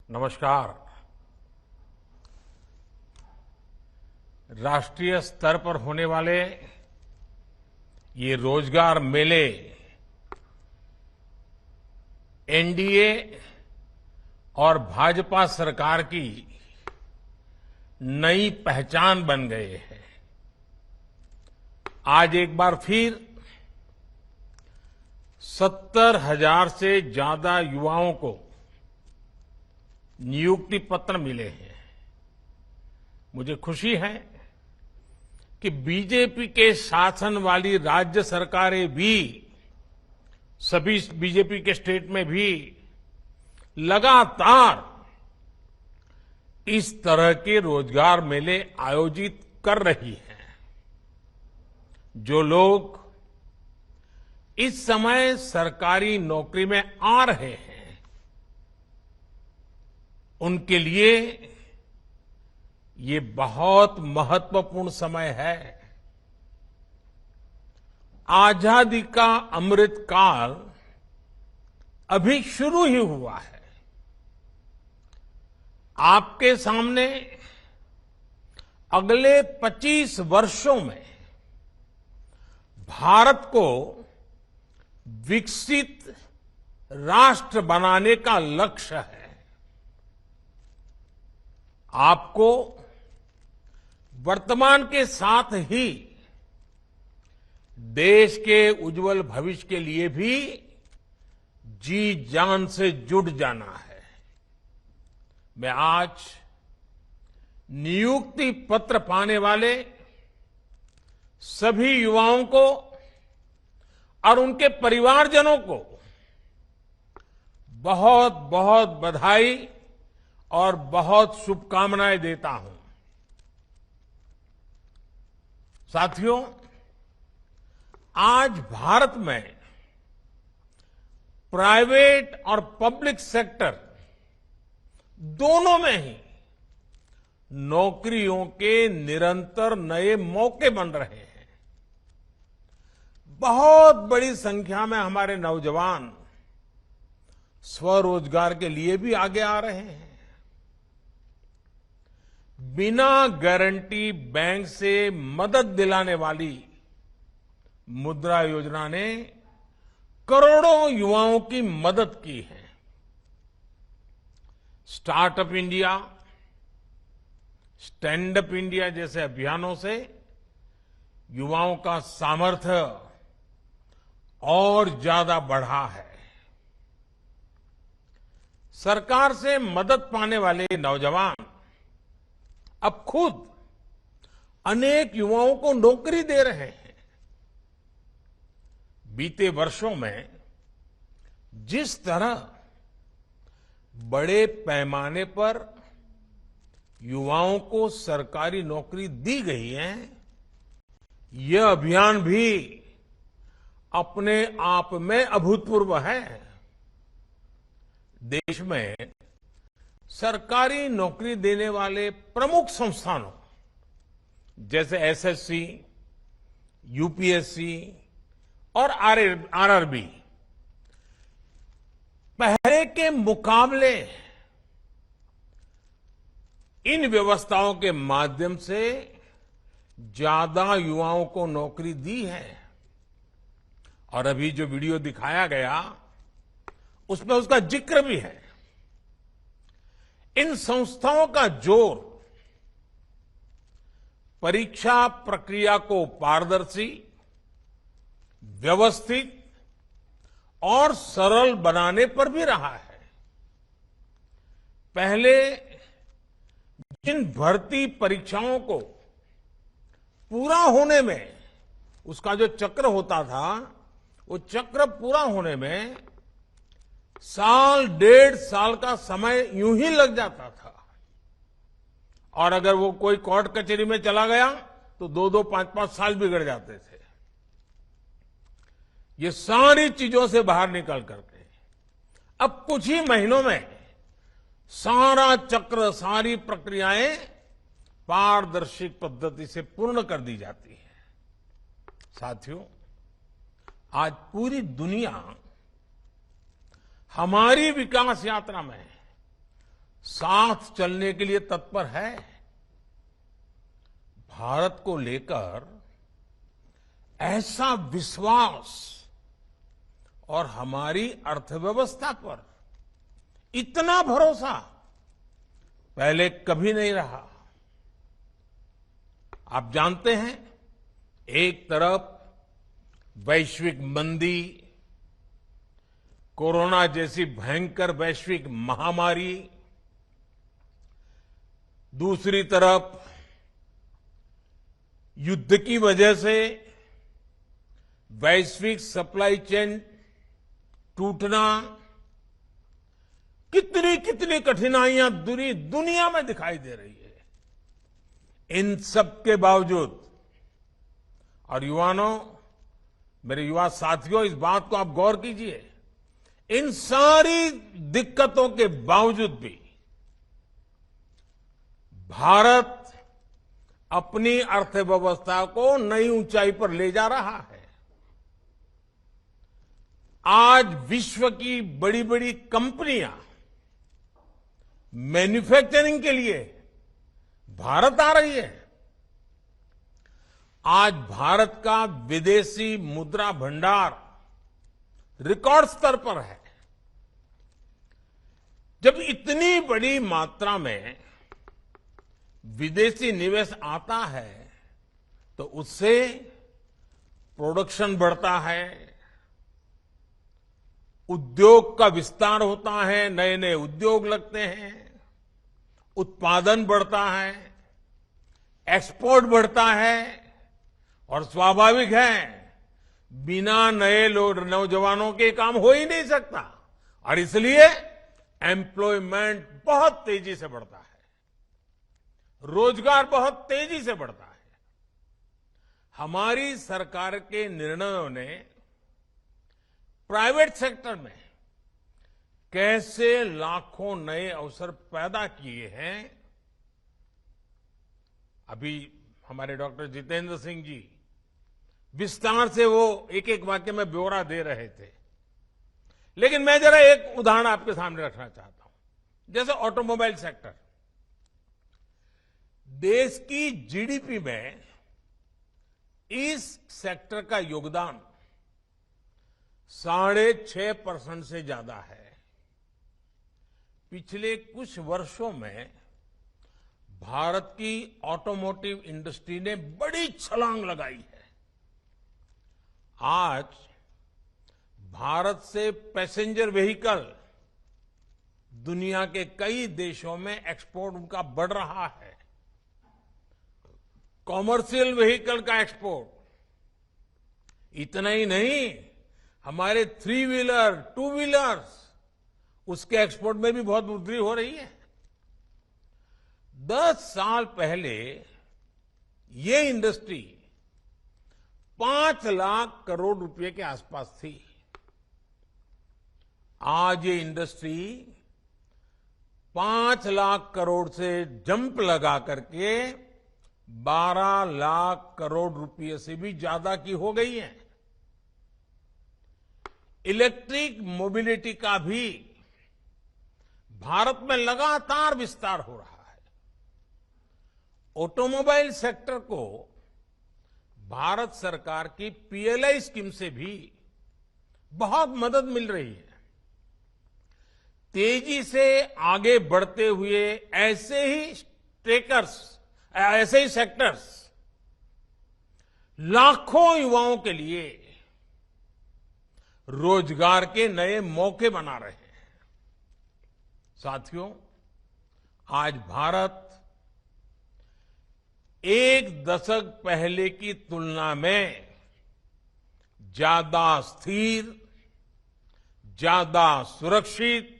नमस्कार। राष्ट्रीय स्तर पर होने वाले ये रोजगार मेले एनडीए और भाजपा सरकार की नई पहचान बन गए हैं। आज एक बार फिर 70,000 से ज्यादा युवाओं को नियुक्ति पत्र मिले हैं। मुझे खुशी है कि बीजेपी के शासन वाली राज्य सरकारें भी, सभी बीजेपी के स्टेट में भी लगातार इस तरह के रोजगार मेले आयोजित कर रही हैं। जो लोग इस समय सरकारी नौकरी में आ रहे हैं, उनके लिए ये बहुत महत्वपूर्ण समय है। आजादी का अमृत काल अभी शुरू ही हुआ है। आपके सामने अगले 25 वर्षों में भारत को विकसित राष्ट्र बनाने का लक्ष्य है। आपको वर्तमान के साथ ही देश के उज्जवल भविष्य के लिए भी जी जान से जुट जाना है। मैं आज नियुक्ति पत्र पाने वाले सभी युवाओं को और उनके परिवारजनों को बहुत बहुत बधाई और बहुत शुभकामनाएं देता हूं। साथियों, आज भारत में प्राइवेट और पब्लिक सेक्टर दोनों में ही नौकरियों के निरंतर नए मौके बन रहे हैं। बहुत बड़ी संख्या में हमारे नौजवान स्वरोजगार के लिए भी आगे आ रहे हैं। बिना गारंटी बैंक से मदद दिलाने वाली मुद्रा योजना ने करोड़ों युवाओं की मदद की है। Startup India, stand up India जैसे अभियानों से युवाओं का सामर्थ्य और ज्यादा बढ़ा है। सरकार से मदद पाने वाले नौजवान अब खुद अनेक युवाओं को नौकरी दे रहे हैं। बीते वर्षों में जिस तरह बड़े पैमाने पर युवाओं को सरकारी नौकरी दी गई है, यह अभियान भी अपने आप में अभूतपूर्व है। देश में सरकारी नौकरी देने वाले प्रमुख संस्थानों जैसे एसएससी, यूपीएससी और आरआरबी पहले के मुकाबले इन व्यवस्थाओं के माध्यम से ज्यादा युवाओं को नौकरी दी है। और अभी जो वीडियो दिखाया गया उसमें उसका जिक्र भी है। इन संस्थाओं का जोर परीक्षा प्रक्रिया को पारदर्शी, व्यवस्थित और सरल बनाने पर भी रहा है। पहले जिन भर्ती परीक्षाओं को पूरा होने में उसका जो चक्र होता था, वो चक्र पूरा होने में साल, 1.5 साल का समय यूं ही लग जाता था। और अगर वो कोई कोर्ट कचहरी में चला गया तो 2-2, 5-5 साल बिगड़ जाते थे। ये सारी चीजों से बाहर निकल करके अब कुछ ही महीनों में सारा चक्र, सारी प्रक्रियाएं पारदर्शी पद्धति से पूर्ण कर दी जाती है। साथियों, आज पूरी दुनिया हमारी विकास यात्रा में साथ चलने के लिए तत्पर है। भारत को लेकर ऐसा विश्वास और हमारी अर्थव्यवस्था पर इतना भरोसा पहले कभी नहीं रहा। आप जानते हैं, एक तरफ वैश्विक मंदी, कोरोना जैसी भयंकर वैश्विक महामारी, दूसरी तरफ युद्ध की वजह से वैश्विक सप्लाई चेन टूटना, कितनी कितनी कठिनाइयां दुनिया में दिखाई दे रही है। इन सब के बावजूद, और युवानों, मेरे युवा साथियों, इस बात को आप गौर कीजिए, इन सारी दिक्कतों के बावजूद भी भारत अपनी अर्थव्यवस्था को नई ऊंचाई पर ले जा रहा है। आज विश्व की बड़ी बड़ी कंपनियां मैन्युफैक्चरिंग के लिए भारत आ रही है। आज भारत का विदेशी मुद्रा भंडार रिकॉर्ड स्तर पर है। जब इतनी बड़ी मात्रा में विदेशी निवेश आता है तो उससे प्रोडक्शन बढ़ता है, उद्योग का विस्तार होता है, नए नए उद्योग लगते हैं, उत्पादन बढ़ता है, एक्सपोर्ट बढ़ता है, और स्वाभाविक है, बिना नए नौजवानों के काम हो ही नहीं सकता, और इसलिए एम्प्लॉयमेंट बहुत तेजी से बढ़ता है, रोजगार बहुत तेजी से बढ़ता है। हमारी सरकार के निर्णयों ने प्राइवेट सेक्टर में कैसे लाखों नए अवसर पैदा किए हैं। अभी हमारे डॉक्टर जितेंद्र सिंह जी विस्तार से वो एक एक वाक्य में ब्यौरा दे रहे थे, लेकिन मैं जरा एक उदाहरण आपके सामने रखना चाहता हूं। जैसे ऑटोमोबाइल सेक्टर, देश की जीडीपी में इस सेक्टर का योगदान 6.5% से ज्यादा है। पिछले कुछ वर्षों में भारत की ऑटोमोटिव इंडस्ट्री ने बड़ी छलांग लगाई है। आज भारत से पैसेंजर व्हीकल दुनिया के कई देशों में एक्सपोर्ट उनका बढ़ रहा है। कॉमर्शियल व्हीकल का एक्सपोर्ट, इतना ही नहीं, हमारे 3 व्हीलर, 2 व्हीलर्स, उसके एक्सपोर्ट में भी बहुत वृद्धि हो रही है। 10 साल पहले ये इंडस्ट्री 5 लाख करोड़ रुपए के आसपास थी। आज ये इंडस्ट्री 5 लाख करोड़ से जंप लगा करके 12 लाख करोड़ रुपए से भी ज्यादा की हो गई है। इलेक्ट्रिक मोबिलिटी का भी भारत में लगातार विस्तार हो रहा है। ऑटोमोबाइल सेक्टर को भारत सरकार की पीएलआई स्कीम से भी बहुत मदद मिल रही है। तेजी से आगे बढ़ते हुए ऐसे ही सेक्टर्स लाखों युवाओं के लिए रोजगार के नए मौके बना रहे हैं। साथियों, आज भारत एक दशक पहले की तुलना में ज्यादा स्थिर, ज्यादा सुरक्षित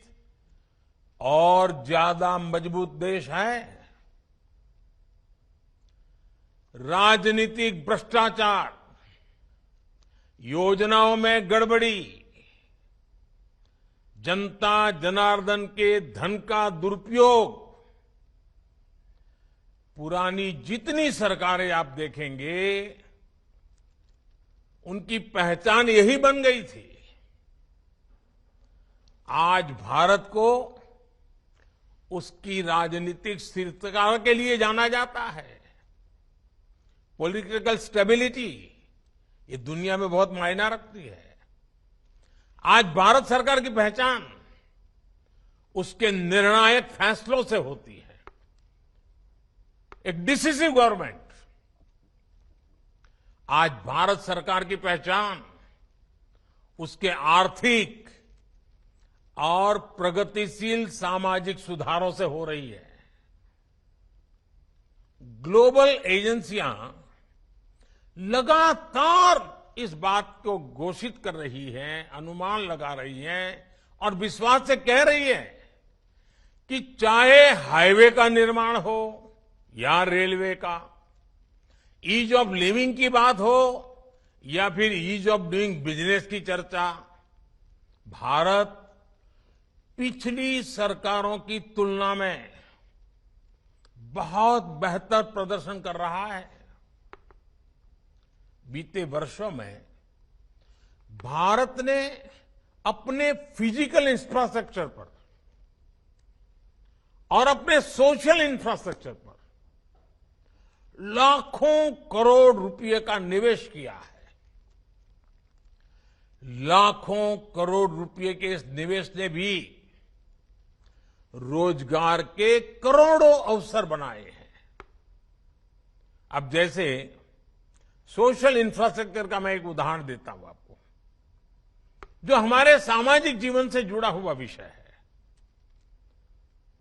और ज्यादा मजबूत देश है। राजनीतिक भ्रष्टाचार, योजनाओं में गड़बड़ी, जनता जनार्दन के धन का दुरुपयोग, पुरानी जितनी सरकारें आप देखेंगे उनकी पहचान यही बन गई थी। आज भारत को उसकी राजनीतिक स्थिरता के लिए जाना जाता है। पॉलिटिकल स्टेबिलिटी ये दुनिया में बहुत मायना रखती है। आज भारत सरकार की पहचान उसके निर्णायक फैसलों से होती है। एक डिसिसिव गवर्नमेंट। आज भारत सरकार की पहचान उसके आर्थिक और प्रगतिशील सामाजिक सुधारों से हो रही है। ग्लोबल एजेंसियां लगातार इस बात को घोषित कर रही हैं, अनुमान लगा रही हैं और विश्वास से कह रही है कि चाहे हाईवे का निर्माण हो या रेलवे का, ईज ऑफ लिविंग की बात हो या फिर ईज ऑफ डूइंग बिजनेस की चर्चा, भारत पिछली सरकारों की तुलना में बहुत बेहतर प्रदर्शन कर रहा है। बीते वर्षों में भारत ने अपने फिजिकल इंफ्रास्ट्रक्चर पर और अपने सोशल इंफ्रास्ट्रक्चर पर लाखों करोड़ रुपए का निवेश किया है। लाखों करोड़ रुपए के इस निवेश ने भी रोजगार के करोड़ों अवसर बनाए हैं। अब जैसे सोशल इंफ्रास्ट्रक्चर का मैं एक उदाहरण देता हूं आपको, जो हमारे सामाजिक जीवन से जुड़ा हुआ विषय है,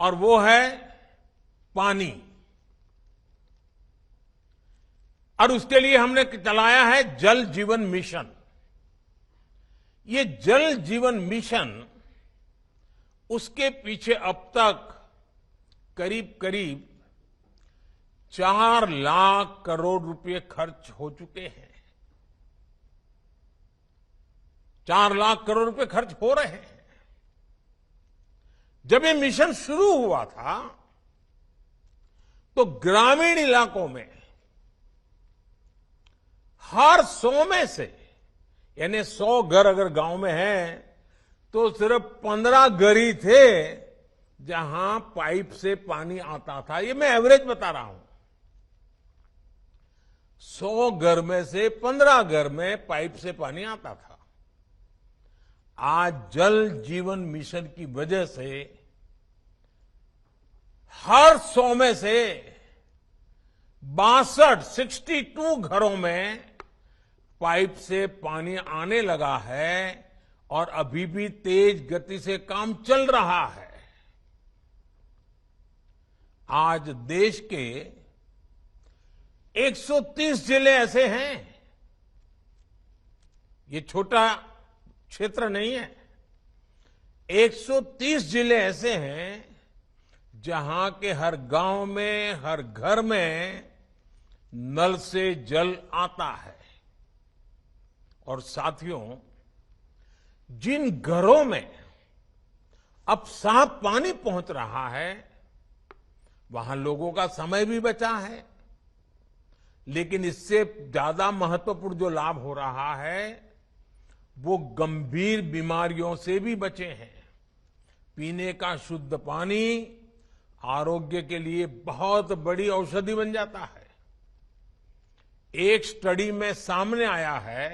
और वो है पानी। और उसके लिए हमने चलाया है जल जीवन मिशन। ये जल जीवन मिशन, उसके पीछे अब तक करीब करीब 4 लाख करोड़ रुपए खर्च हो चुके हैं। 4 लाख करोड़ रुपए खर्च हो रहे हैं। जब ये मिशन शुरू हुआ था तो ग्रामीण इलाकों में हर 100 में से, यानी 100 घर अगर गांव में है तो सिर्फ 15 घर ही थे जहां पाइप से पानी आता था। ये मैं एवरेज बता रहा हूं। 100 घर में से 15 घर में पाइप से पानी आता था। आज जल जीवन मिशन की वजह से हर 100 में से 62 घरों में पाइप से पानी आने लगा है और अभी भी तेज गति से काम चल रहा है। आज देश के 130 जिले ऐसे हैं। ये छोटा क्षेत्र नहीं है। 130 जिले ऐसे हैं जहां के हर गांव में, हर घर में नल से जल आता है। और साथियों, जिन घरों में अब साफ पानी पहुंच रहा है, वहां लोगों का समय भी बचा है। लेकिन इससे ज्यादा महत्वपूर्ण जो लाभ हो रहा है वो गंभीर बीमारियों से भी बचे हैं। पीने का शुद्ध पानी आरोग्य के लिए बहुत बड़ी औषधि बन जाता है। एक स्टडी में सामने आया है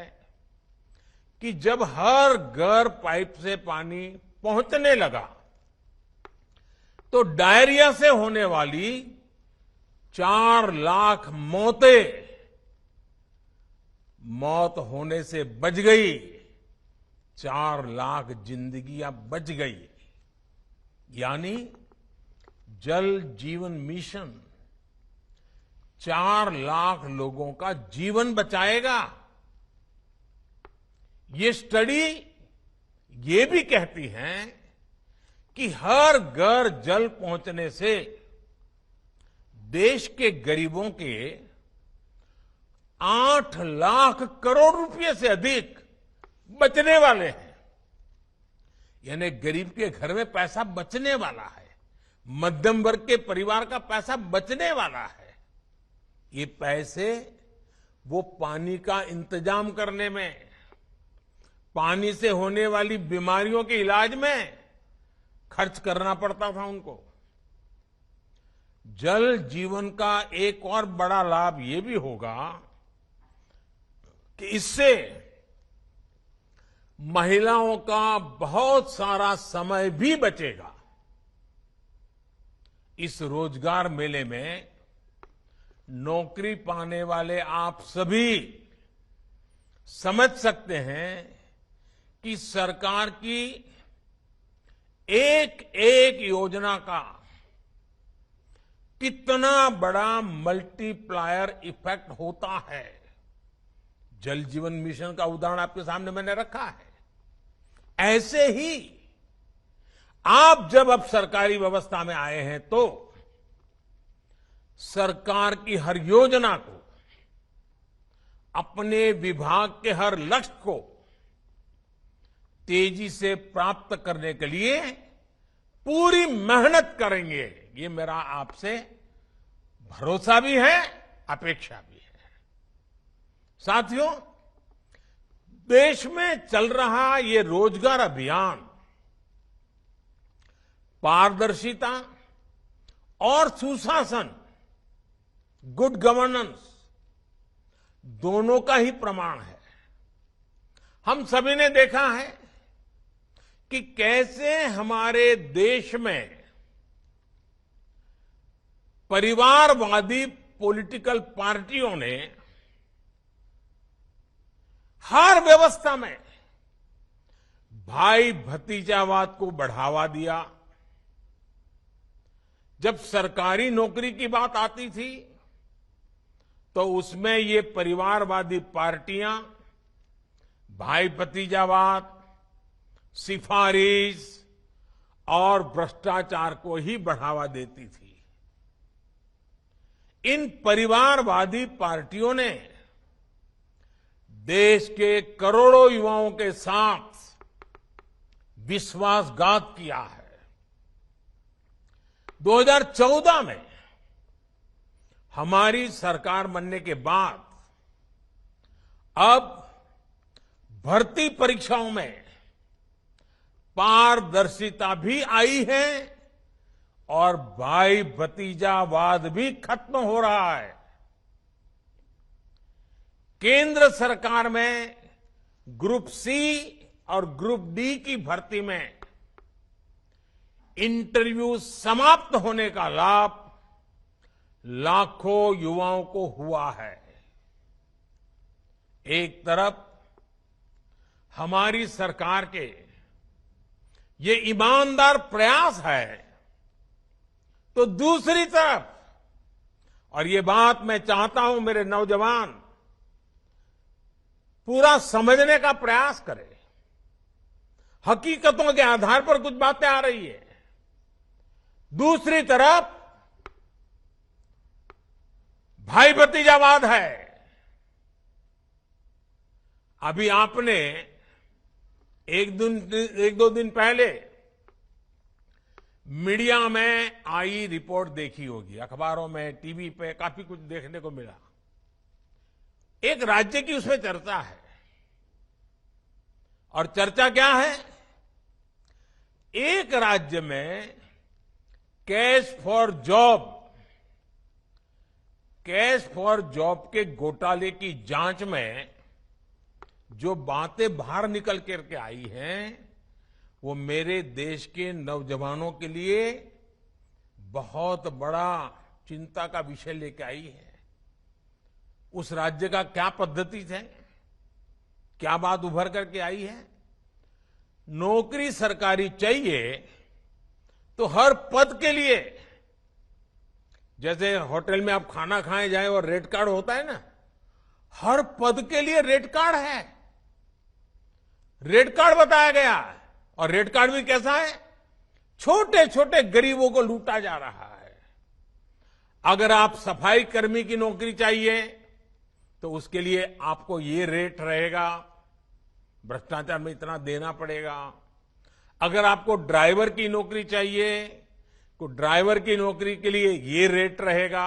कि जब हर घर पाइप से पानी पहुंचने लगा तो डायरिया से होने वाली 4 लाख मौत होने से बच गई। 4 लाख जिंदगियां बच गई। यानी जल जीवन मिशन 4 लाख लोगों का जीवन बचाएगा। ये स्टडी ये भी कहती है कि हर घर जल पहुंचने से देश के गरीबों के 8 लाख करोड़ रुपए से अधिक बचने वाले हैं। यानी गरीब के घर में पैसा बचने वाला है। मध्यम वर्ग के परिवार का पैसा बचने वाला है। ये पैसे वो पानी का इंतजाम करने में, पानी से होने वाली बीमारियों के इलाज में खर्च करना पड़ता था उनको। जल जीवन का एक और बड़ा लाभ ये भी होगा कि इससे महिलाओं का बहुत सारा समय भी बचेगा। इस रोजगार मेले में नौकरी पाने वाले आप सभी समझ सकते हैं कि सरकार की एक एक योजना का कितना बड़ा मल्टीप्लायर इफेक्ट होता है। जल जीवन मिशन का उदाहरण आपके सामने मैंने रखा है। ऐसे ही आप जब अब सरकारी व्यवस्था में आए हैं तो सरकार की हर योजना को, अपने विभाग के हर लक्ष्य को तेजी से प्राप्त करने के लिए पूरी मेहनत करेंगे। ये मेरा आपसे भरोसा भी है, अपेक्षा भी है। साथियों, देश में चल रहा ये रोजगार अभियान पारदर्शिता और सुशासन, गुड गवर्नेंस दोनों का ही प्रमाण है। हम सभी ने देखा है कि कैसे हमारे देश में परिवारवादी पॉलिटिकल पार्टियों ने हर व्यवस्था में भाई भतीजावाद को बढ़ावा दिया। जब सरकारी नौकरी की बात आती थी तो उसमें ये परिवारवादी पार्टियां भाई भतीजावाद, सिफारिश और भ्रष्टाचार को ही बढ़ावा देती थी। इन परिवारवादी पार्टियों ने देश के करोड़ों युवाओं के साथ विश्वासघात किया है। 2014 में हमारी सरकार बनने के बाद अब भर्ती परीक्षाओं में पारदर्शिता भी आई है और भाई भतीजावाद भी खत्म हो रहा है। केंद्र सरकार में ग्रुप सी और ग्रुप डी की भर्ती में इंटरव्यू समाप्त होने का लाभ लाखों युवाओं को हुआ है। एक तरफ हमारी सरकार के ये ईमानदार प्रयास है तो दूसरी तरफ, और ये बात मैं चाहता हूं मेरे नौजवान पूरा समझने का प्रयास करें, हकीकतों के आधार पर कुछ बातें आ रही है। दूसरी तरफ भाई भतीजावाद है। अभी आपने एक दो दिन पहले मीडिया में आई रिपोर्ट देखी होगी, अखबारों में, टीवी पे काफी कुछ देखने को मिला। एक राज्य की उसमें चर्चा है और चर्चा क्या है? एक राज्य में कैश फॉर जॉब के घोटाले की जांच में जो बातें बाहर निकल करके आई हैं वो मेरे देश के नौजवानों के लिए बहुत बड़ा चिंता का विषय लेके आई है। उस राज्य का क्या पद्धति है, क्या बात उभर करके आई है? नौकरी सरकारी चाहिए तो हर पद के लिए, जैसे होटल में आप खाना खाए जाए और रेट कार्ड होता है ना, हर पद के लिए रेट कार्ड है। रेट कार्ड बताया गया है और रेट कार्ड भी कैसा है? छोटे छोटे गरीबों को लूटा जा रहा है। अगर आप सफाई कर्मी की नौकरी चाहिए तो उसके लिए आपको ये रेट रहेगा, भ्रष्टाचार में इतना देना पड़ेगा। अगर आपको ड्राइवर की नौकरी चाहिए तो ड्राइवर की नौकरी के लिए ये रेट रहेगा।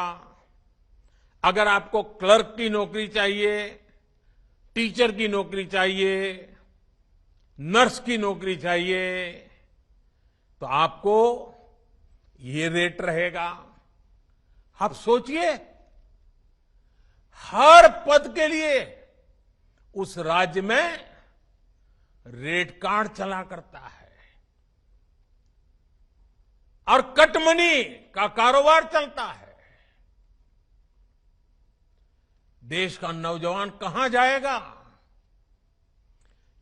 अगर आपको क्लर्क की नौकरी चाहिए, टीचर की नौकरी चाहिए, नर्स की नौकरी चाहिए तो आपको ये रेट रहेगा। आप सोचिए, हर पद के लिए उस राज्य में रेट कार्ड चला करता है और कटमनी का कारोबार चलता है। देश का नौजवान कहां जाएगा?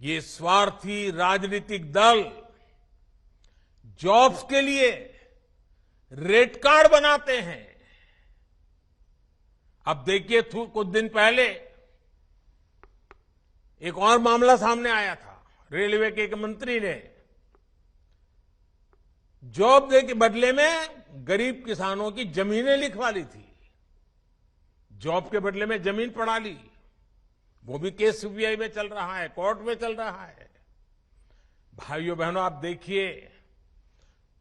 ये स्वार्थी राजनीतिक दल जॉब्स के लिए रेट कार्ड बनाते हैं। अब देखिए, कुछ दिन पहले एक और मामला सामने आया था। रेलवे के एक मंत्री ने जॉब दे के बदले में गरीब किसानों की जमीनें लिखवा ली थी। जॉब के बदले में जमीन पड़ा ली। वो भी केस सीबीआई में चल रहा है, कोर्ट में चल रहा है। भाइयों बहनों, आप देखिए,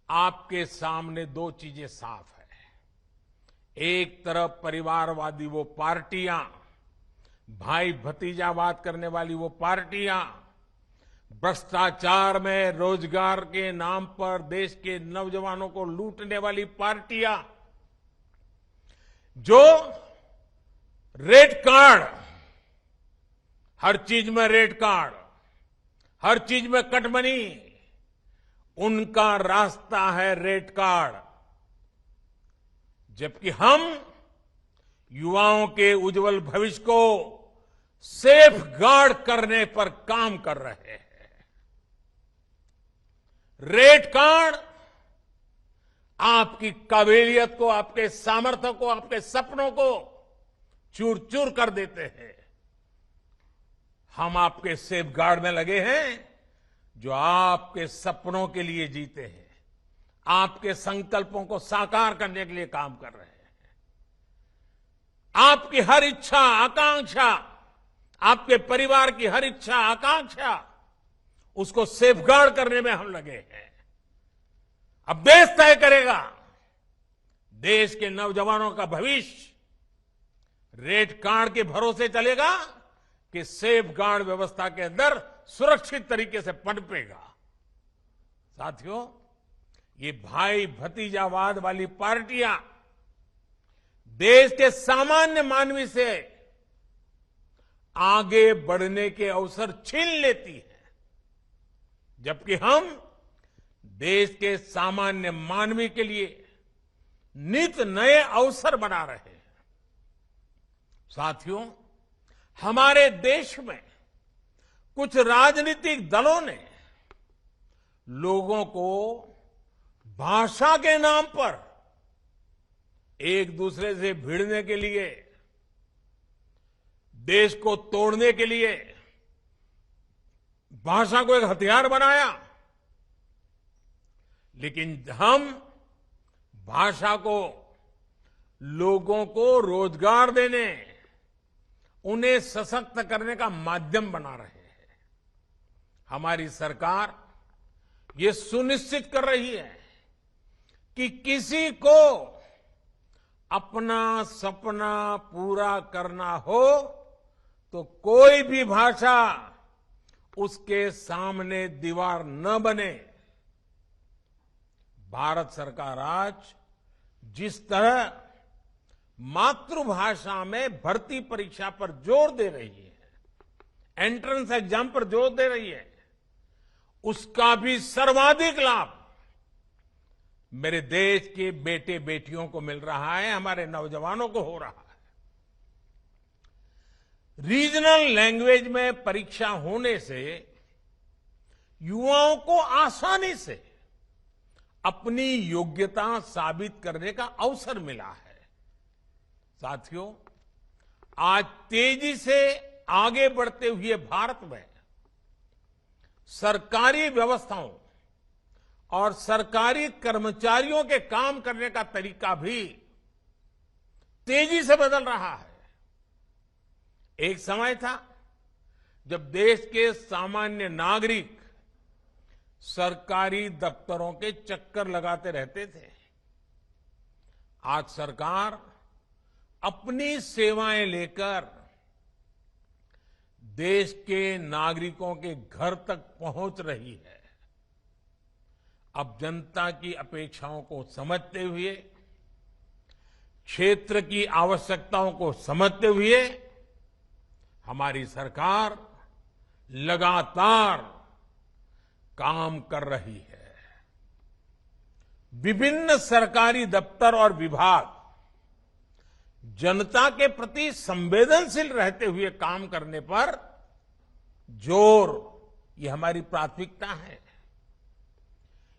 आपके सामने दो चीजें साफ है। एक तरफ परिवारवादी वो पार्टियां, भाई भतीजावाद करने वाली वो पार्टियां, भ्रष्टाचार में रोजगार के नाम पर देश के नौजवानों को लूटने वाली पार्टियां, जो रेट कार्ड, हर चीज में रेट कार्ड, हर चीज में कटमनी, उनका रास्ता है रेट कार्ड। जबकि हम युवाओं के उज्जवल भविष्य को सेफ गार्ड करने पर काम कर रहे हैं। रेट कार्ड आपकी काबिलियत को, आपके सामर्थ्य को, आपके सपनों को चूर चूर कर देते हैं। हम आपके सेफ गार्ड में लगे हैं, जो आपके सपनों के लिए जीते हैं, आपके संकल्पों को साकार करने के लिए काम कर रहे हैं। आपकी हर इच्छा आकांक्षा, आपके परिवार की हर इच्छा आकांक्षा, उसको सेफगार्ड करने में हम लगे हैं। अब देश तय करेगा देश के नौजवानों का भविष्य रेट कार्ड के भरोसे चलेगा कि सेफगार्ड व्यवस्था के अंदर सुरक्षित तरीके से पनपेगा। साथियों, ये भाई भतीजावाद वाली पार्टियां देश के सामान्य मानवी से आगे बढ़ने के अवसर छीन लेती है, जबकि हम देश के सामान्य मानवी के लिए नित नए अवसर बना रहे हैं। साथियों, हमारे देश में कुछ राजनीतिक दलों ने लोगों को भाषा के नाम पर एक दूसरे से भिड़ने के लिए, देश को तोड़ने के लिए भाषा को एक हथियार बनाया। लेकिन हम भाषा को लोगों को रोजगार देने, उन्हें सशक्त करने का माध्यम बना रहे हैं। हमारी सरकार ये सुनिश्चित कर रही है कि किसी को अपना सपना पूरा करना हो तो कोई भी भाषा उसके सामने दीवार न बने। भारत सरकार आज जिस तरह मातृभाषा में भर्ती परीक्षा पर जोर दे रही है, एंट्रेंस एग्जाम पर जोर दे रही है, उसका भी सर्वाधिक लाभ मेरे देश के बेटे बेटियों को मिल रहा है, हमारे नौजवानों को हो रहा है। रीजनल लैंग्वेज में परीक्षा होने से युवाओं को आसानी से अपनी योग्यता साबित करने का अवसर मिला है। साथियों, आज तेजी से आगे बढ़ते हुए भारत में सरकारी व्यवस्थाओं और सरकारी कर्मचारियों के काम करने का तरीका भी तेजी से बदल रहा है। एक समय था जब देश के सामान्य नागरिक सरकारी दफ्तरों के चक्कर लगाते रहते थे। आज सरकार अपनी सेवाएं लेकर देश के नागरिकों के घर तक पहुंच रही है। अब जनता की अपेक्षाओं को समझते हुए क्षेत्र की आवश्यकताओं को समझते हुए हमारी सरकार लगातार काम कर रही है। विभिन्न सरकारी दफ्तर और विभाग जनता के प्रति संवेदनशील रहते हुए काम करने पर जोर, ये हमारी प्राथमिकता है।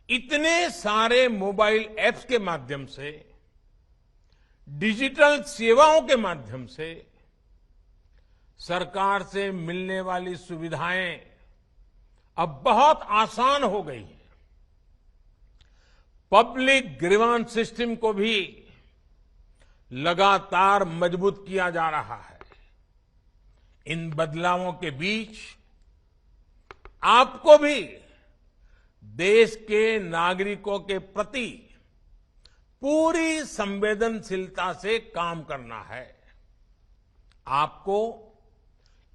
इतने सारे मोबाइल ऐप्स के माध्यम से, डिजिटल सेवाओं के माध्यम से सरकार से मिलने वाली सुविधाएं अब बहुत आसान हो गई हैं। पब्लिक ग्रीवांस सिस्टम को भी लगातार मजबूत किया जा रहा है। इन बदलावों के बीच आपको भी देश के नागरिकों के प्रति पूरी संवेदनशीलता से काम करना है। आपको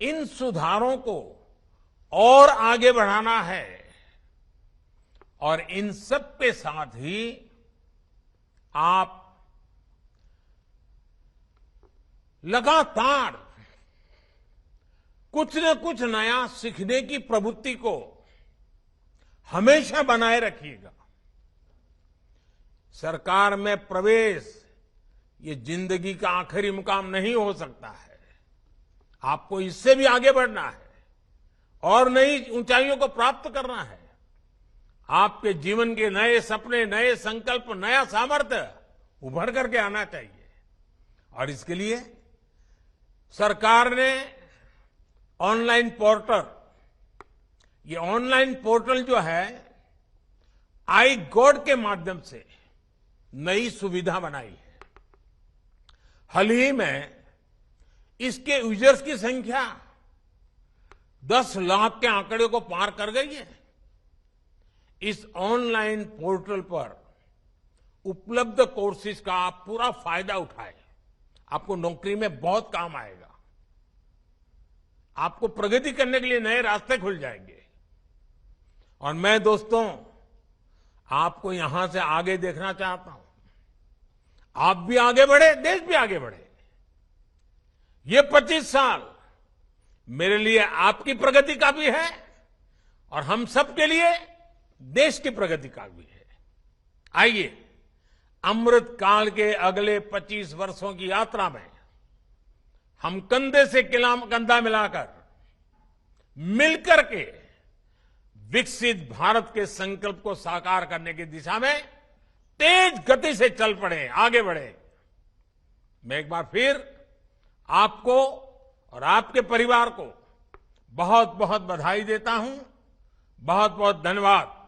इन सुधारों को और आगे बढ़ाना है और इन सब के साथ ही आप लगातार कुछ न कुछ नया सीखने की प्रवृत्ति को हमेशा बनाए रखिएगा। सरकार में प्रवेश ये जिंदगी का आखिरी मुकाम नहीं हो सकता है। आपको इससे भी आगे बढ़ना है और नई ऊंचाइयों को प्राप्त करना है। आपके जीवन के नए सपने, नए संकल्प, नया सामर्थ्य उभर करके आना चाहिए और इसके लिए सरकार ने ऑनलाइन पोर्टल, ये ऑनलाइन पोर्टल जो है आई गॉड के माध्यम से नई सुविधा बनाई है। हाल ही में इसके यूजर्स की संख्या 10 लाख के आंकड़े को पार कर गई है। इस ऑनलाइन पोर्टल पर उपलब्ध कोर्सेज का आप पूरा फायदा उठाएं। आपको नौकरी में बहुत काम आएगा। आपको प्रगति करने के लिए नए रास्ते खुल जाएंगे। और मैं दोस्तों आपको यहां से आगे देखना चाहता हूं। आप भी आगे बढ़े, देश भी आगे बढ़े। ये 25 साल मेरे लिए आपकी प्रगति का भी है और हम सबके लिए देश की प्रगति का भी है। आइए अमृत काल के अगले 25 वर्षों की यात्रा में हम कंधे से कंधा मिलाकर मिलकर के विकसित भारत के संकल्प को साकार करने की दिशा में तेज गति से चल पड़े, आगे बढ़े। मैं एक बार फिर आपको और आपके परिवार को बहुत बहुत बधाई देता हूं। बहुत बहुत धन्यवाद।